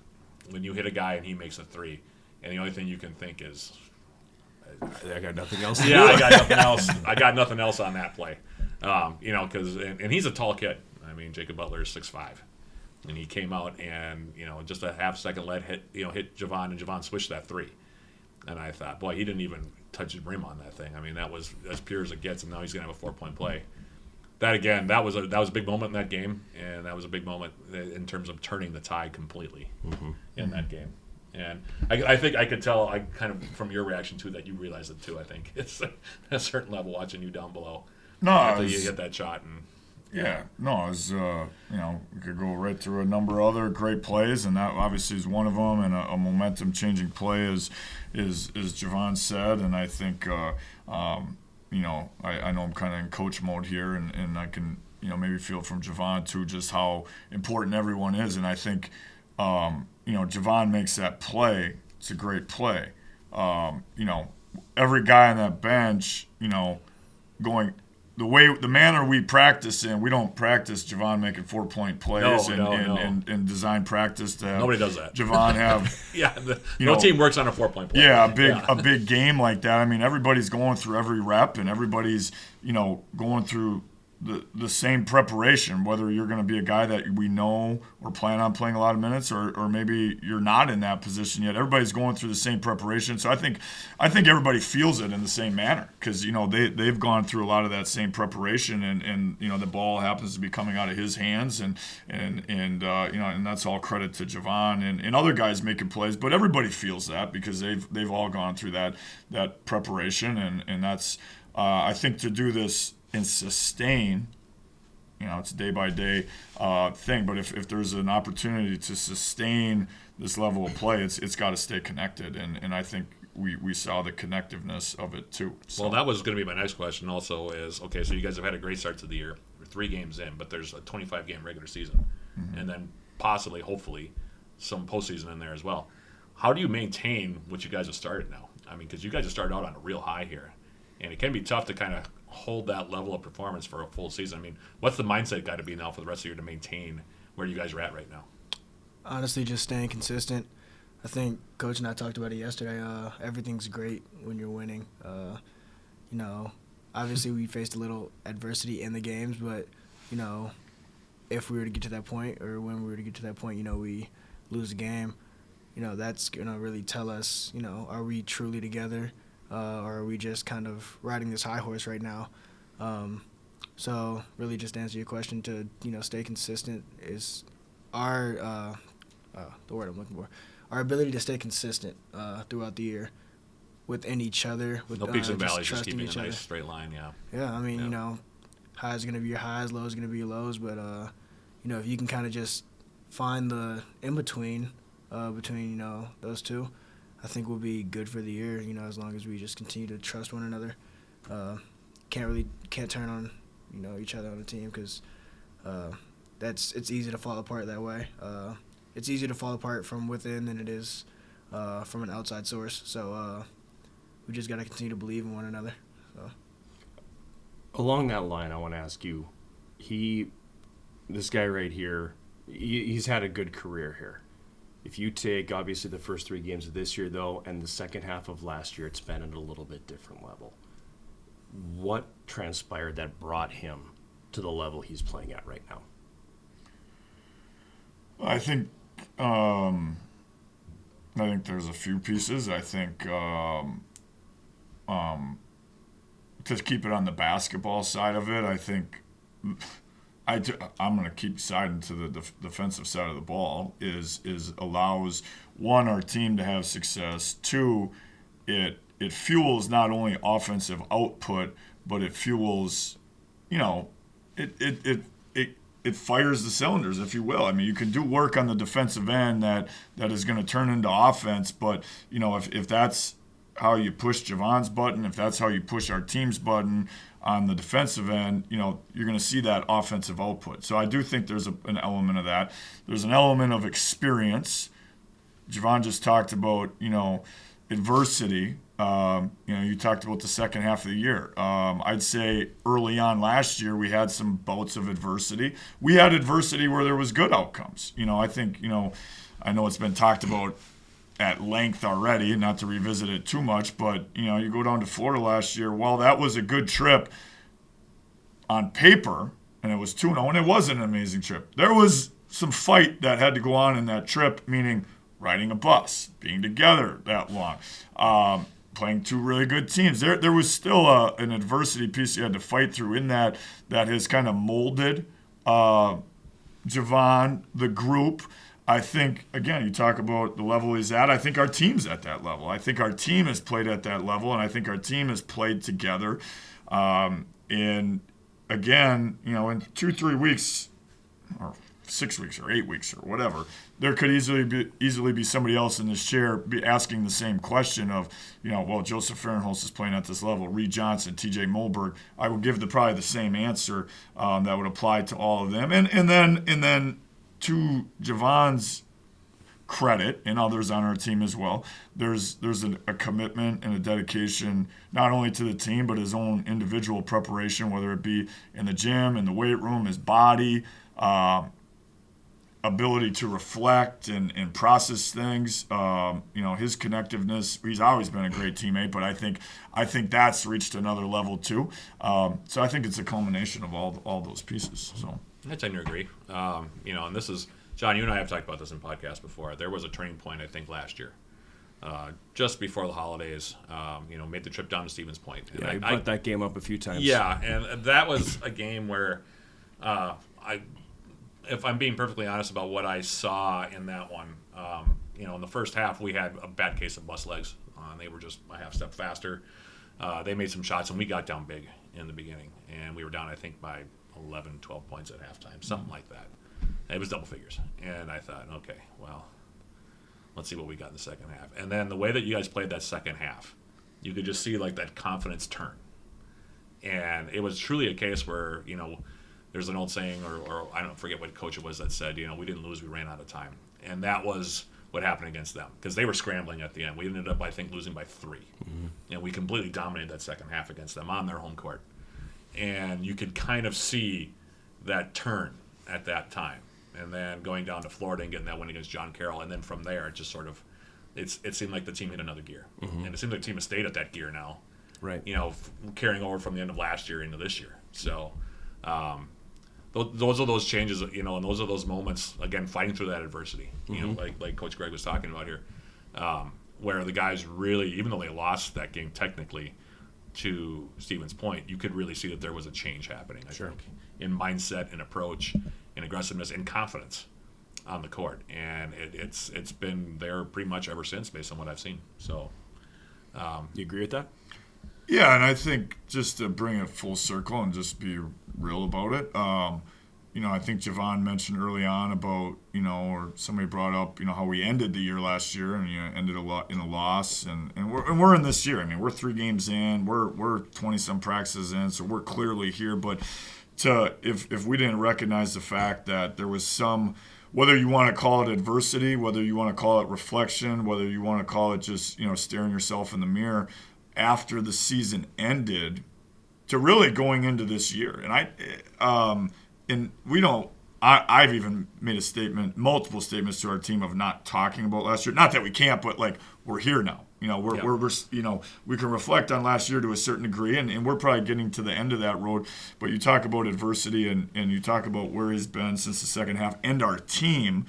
When you hit a guy and he makes a three, and the only thing you can think is, I got nothing else. Yeah, I got nothing else. I got nothing else on that play. Because and he's a tall kid. I mean, Jacob Butler is 6'5", and he came out and just a half second lead hit Javon, and Javon switched that three. And I thought, boy, he didn't even touch his rim on that thing. I mean, that was as pure as it gets, and now he's gonna have a 4-point play. That was a big moment in that game, and that was a big moment in terms of turning the tide completely in that game. And I think I could tell, kind of from your reaction too, that you realized it too. I think it's a certain level watching you down below. No, after you hit that shot and. Yeah, no, it was, we could go right through a number of other great plays, and that obviously is one of them, and a momentum-changing play, is Javon said, and I think, I know I'm kind of in coach mode here, and I can, maybe feel from Javon, too, just how important everyone is, and I think, Javon makes that play. It's a great play. Every guy on that bench, going – the manner we practice in, we don't practice Javon making 4-point plays and design practice to have nobody does that. Javon have no team works on a 4-point play. Yeah, a big game like that. I mean, everybody's going through every rep, and everybody's going through the same preparation, whether you're going to be a guy that we know or plan on playing a lot of minutes, or maybe you're not in that position yet. Everybody's going through the same preparation. So I think everybody feels it in the same manner, because they've gone through a lot of that same preparation, and the ball happens to be coming out of his hands, and that's all credit to Javon and other guys making plays. But everybody feels that, because they've all gone through that preparation, and that's I think to do this and sustain, it's a day-by-day thing. But if there's an opportunity to sustain this level of play, it's got to stay connected. And I think we saw the connectiveness of it too. So. Well, that was going to be my next question also is, okay, so you guys have had a great start to the year. We're 3 games in, but there's a 25-game regular season. Mm-hmm. And then possibly, hopefully, some postseason in there as well. How do you maintain what you guys have started now? I mean, because you guys have started out on a real high here. And it can be tough to kind of hold that level of performance for a full season. I mean, what's the mindset got to be now for the rest of the year to maintain where you guys are at right now? Honestly, just staying consistent. I think Coach and I talked about it yesterday. Everything's great when you're winning. Obviously we faced a little adversity in the games, but, if we were to get to that point or when we were to get to that point, we lose the game, that's going to really tell us, are we truly together or are we just kind of riding this high horse right now? So really just to answer your question, to, stay consistent is the word I'm looking for. Our ability to stay consistent throughout the year within each other. With, no peaks and valleys, just trusting keeping each a nice other. straight line, yeah. Yeah, I mean, highs are going to be your highs, lows are going to be your lows, but, if you can kind of just find the in-between between, those two, I think we'll be good for the year, as long as we just continue to trust one another. Can't turn on, each other on the team because it's easy to fall apart that way. It's easier to fall apart from within than it is from an outside source. So we just got to continue to believe in one another. So. Along that line, I want to ask you, this guy right here, he's had a good career here. If you take, obviously, the first 3 games of this year, though, and the second half of last year, it's been at a little bit different level. What transpired that brought him to the level he's playing at right now? I think there's a few pieces. I think to keep it on the basketball side of it, I think I'm going to keep siding to the defensive side of the ball is allows, one, our team to have success. 2, it fuels not only offensive output, but it fuels, it fires the cylinders, if you will. I mean, you can do work on the defensive end that is going to turn into offense, but, if that's how you push Javon's button, if that's how you push our team's button on the defensive end, you're going to see that offensive output. So I do think there's an element of that. There's an element of experience. Javon just talked about, adversity. You talked about the second half of the year. I'd say early on last year we had some bouts of adversity. We had adversity where there was good outcomes. I think, I know it's been talked about at length already, not to revisit it too much, but, you go down to Florida last year. While that was a good trip on paper, and it was 2-0, and it was an amazing trip, there was some fight that had to go on in that trip, meaning riding a bus, being together that long, playing 2 really good teams. There was still an adversity piece you had to fight through in that has kind of molded Javon, the group. I think, again, you talk about the level he's at. I think our team's at that level. I think our team has played at that level, and I think our team has played together. And, again, in 2-3 weeks or 6 weeks or 8 weeks or whatever, there could easily be somebody else in this chair be asking the same question of, well, Joseph Fahrenholz is playing at this level, Reed Johnson, TJ Molberg. I would give probably the same answer that would apply to all of them. And then to Javon's credit, and others on our team as well, there's a commitment and a dedication not only to the team but his own individual preparation, whether it be in the gym, in the weight room, his body, ability to reflect and process things, his connectiveness. He's always been a great teammate, but I think that's reached another level too. So I think it's a culmination of all those pieces. So I tend to agree. And this is, John, you and I have talked about this in podcasts before. There was a turning point, I think, last year, just before the holidays. Made the trip down to Stevens Point. And I brought that game up a few times. Yeah, and that was a game where if I'm being perfectly honest about what I saw in that one, in the first half we had a bad case of bus legs. They were just a half step faster. They made some shots, and we got down big in the beginning, and we were down, I think, by 11, 12 points at halftime, something like that. It was double figures. And I thought, okay, well, let's see what we got in the second half. And then the way that you guys played that second half, you could just see like that confidence turn. And it was truly a case where, there's an old saying, or I don't forget what coach it was that said, we didn't lose, we ran out of time. And that was what happened against them, because they were scrambling at the end. We ended up, I think, losing by 3. Mm-hmm. And we completely dominated that second half against them on their home court. And you could kind of see that turn at that time. And then going down to Florida and getting that win against John Carroll. And then from there, it just sort of, it seemed like the team hit another gear. Mm-hmm. And it seems like the team has stayed at that gear now. Right. Carrying over from the end of last year into this year. So those are those changes, and those are those moments, again, fighting through that adversity, like Coach Greg was talking about here, where the guys really, even though they lost that game technically, to Steven's point, you could really see that there was a change happening, I think, in mindset and approach and aggressiveness and confidence on the court. And it's been there pretty much ever since, based on what I've seen. So, you agree with that? Yeah, and I think just to bring it full circle and just be real about it, I think Javon mentioned early on about, or somebody brought up, how we ended the year last year, and ended in a loss, and we're in this year. I mean, we're 3 games in, we're 20-some practices in, so we're clearly here. But if we didn't recognize the fact that there was some, whether you want to call it adversity, whether you want to call it reflection, whether you want to call it just staring yourself in the mirror after the season ended, to really going into this year, I've even made a statement, multiple statements to our team of not talking about last year. Not that we can't, but like we're here now. We can reflect on last year to a certain degree, and we're probably getting to the end of that road. But you talk about adversity, and you talk about where he's been since the second half, and our team,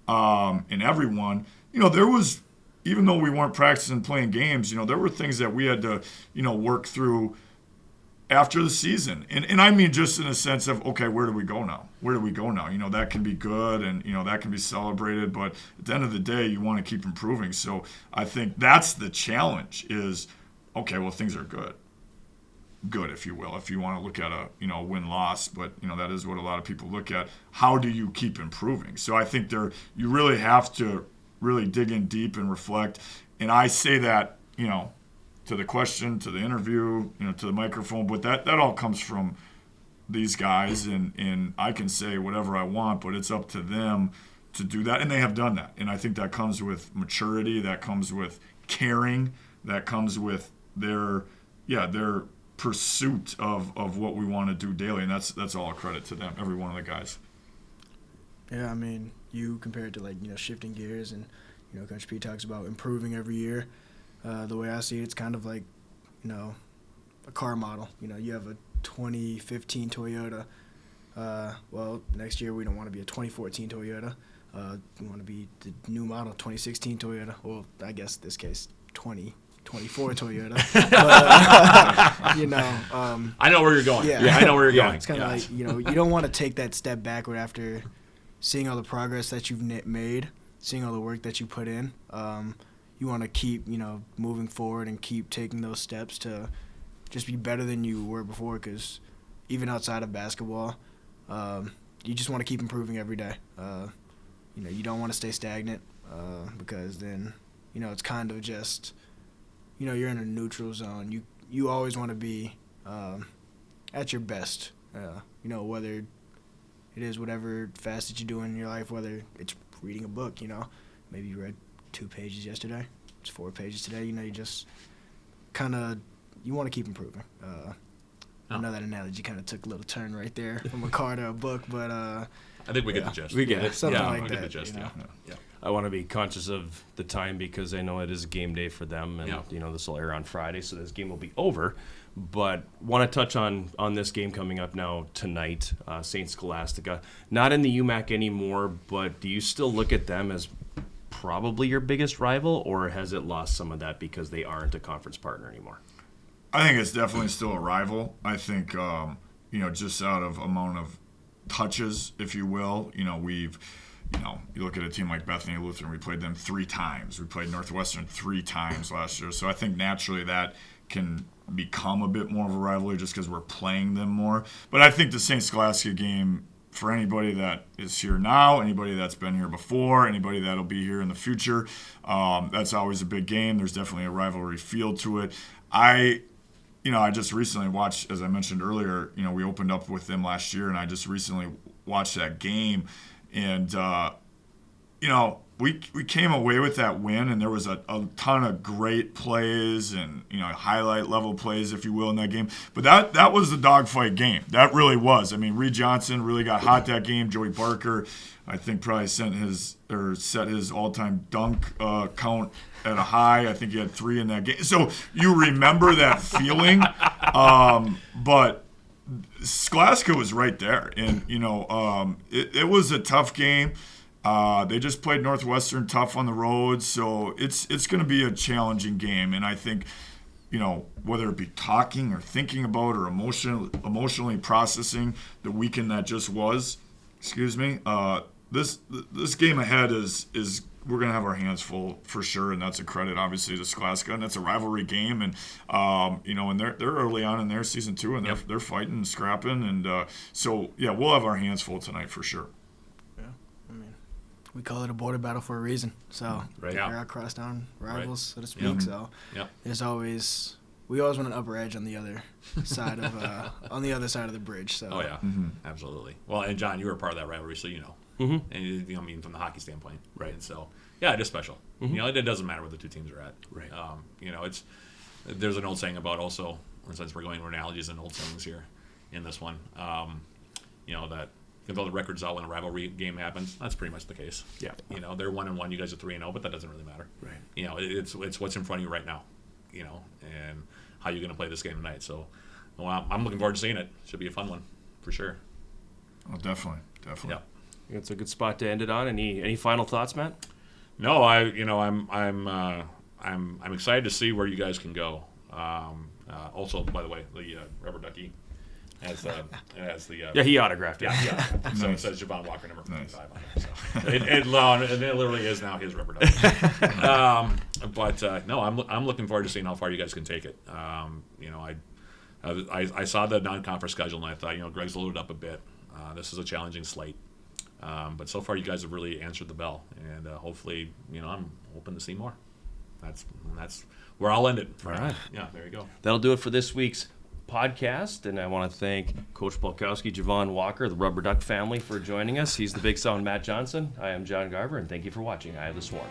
and everyone. There was, even though we weren't practicing playing games, there were things that we had to, work through after the season. And I mean just in a sense of, okay, where do we go now? That can be good, and, that can be celebrated. But at the end of the day, you want to keep improving. So I think that's the challenge is, okay, well, things are good, if you will, if you want to look at a, win-loss. But, that is what a lot of people look at. How do you keep improving? So I think you really have to really dig in deep and reflect. And I say that, to the question, to the interview, to the microphone, but that all comes from these guys, and I can say whatever I want, but it's up to them to do that, and they have done that. And I think that comes with maturity, that comes with caring, that comes with their pursuit of what we want to do daily, and that's all a credit to them, every one of the guys. Yeah, I mean, you compare it to shifting gears, and Coach P talks about improving every year. The way I see it, it's kind of like, a car model. You have a 2015 Toyota. Well, next year we don't want to be a 2014 Toyota. We want to be the new model 2016 Toyota. Well, I guess this case 2024 Toyota. But, I know where you're going. Yeah, I know where you're going. It's kind of like, you don't want to take that step backward after seeing all the progress that you've made, seeing all the work that you put in. You want to keep, moving forward and keep taking those steps to just be better than you were before, because even outside of basketball, you just want to keep improving every day. You don't want to stay stagnant because then, it's kind of just, you're in a neutral zone. You always want to be at your best, whether it is whatever facet you do in your life, whether it's reading a book, maybe you read 2 pages yesterday, it's 4 pages today. You just kind of, you want to keep improving. I know that analogy kind of took a little turn right there from a car to a book, but I think we get the gist. We get it. Something yeah, like we that. get the gist. Yeah. I want to be conscious of the time because I know it is a game day for them, and this will air on Friday, so this game will be over. But want to touch on this game coming up now tonight, St. Scholastica. Not in the UMAC anymore, but do you still look at them as probably your biggest rival, or has it lost some of that because they aren't a conference partner anymore? I think it's definitely still a rival. I think, just out of amount of touches, if you will, you look at a team like Bethany Lutheran, we played them 3 times. We played Northwestern 3 times last year. So I think naturally that can become a bit more of a rivalry just because we're playing them more. But I think the St. Scholastica game, for anybody that is here now, anybody that's been here before, anybody that'll be here in the future, that's always a big game. There's definitely a rivalry feel to it. I just recently watched, as I mentioned earlier, we opened up with them last year, and I just recently watched that game, and we came away with that win, and there was a ton of great plays and highlight level plays, if you will, in that game. But that was the dogfight game. That really was. I mean, Reed Johnson really got hot that game. Joey Barker, I think, probably set his all-time dunk count at a high. I think he had 3 in that game. So you remember that feeling, but Scholastica was right there, and it was a tough game. They just played Northwestern tough on the road, so it's going to be a challenging game. And I think, whether it be talking or thinking about or emotionally processing the weekend that just was, this game ahead is we're going to have our hands full for sure, and that's a credit obviously to Scholastica, and that's a rivalry game, and and they're early on in their season too, and they're fighting and scrapping, and so yeah, we'll have our hands full tonight for sure. We call it a border battle for a reason. So Right. they're our crosstown rivals, so to speak. Yep. So we always want an upper edge on the other side of the bridge. So Oh yeah, absolutely. Well, and John, you were part of that rivalry, so and from the hockey standpoint, right? And so yeah, it is special. It doesn't matter where the two teams are at, Right. There's an old saying about also, since we're going with analogies and old sayings here in this one, that even though the record's out when a rivalry game happens, that's pretty much the case. Yeah. They're 1-1, you guys are 3-0, but that doesn't really matter. Right. It's what's in front of you right now, and how you're going to play this game tonight. So, I'm looking forward to seeing it. Should be a fun one, for sure. Oh, definitely. Yeah. It's a good spot to end it on. Any final thoughts, Matt? No, I'm excited to see where you guys can go. Also, by the way, the rubber ducky has the Yeah, he autographed it. yeah. So it says Javon Walker number 55 on it. So it literally is now his rubber ducky. No, I'm looking forward to seeing how far you guys can take it. I saw the non-conference schedule and I thought, Greg's loaded up a bit. This is a challenging slate. But so far, you guys have really answered the bell, and hopefully, I'm hoping to see more. That's where I'll end it. All right. Yeah, there you go. That'll do it for this week's podcast, and I want to thank Coach Polkowski, Javon Walker, the Rubber Duck family for joining us. He's the Big Sound Matt Johnson. I am John Garver, and thank you for watching Eye of the Swarm.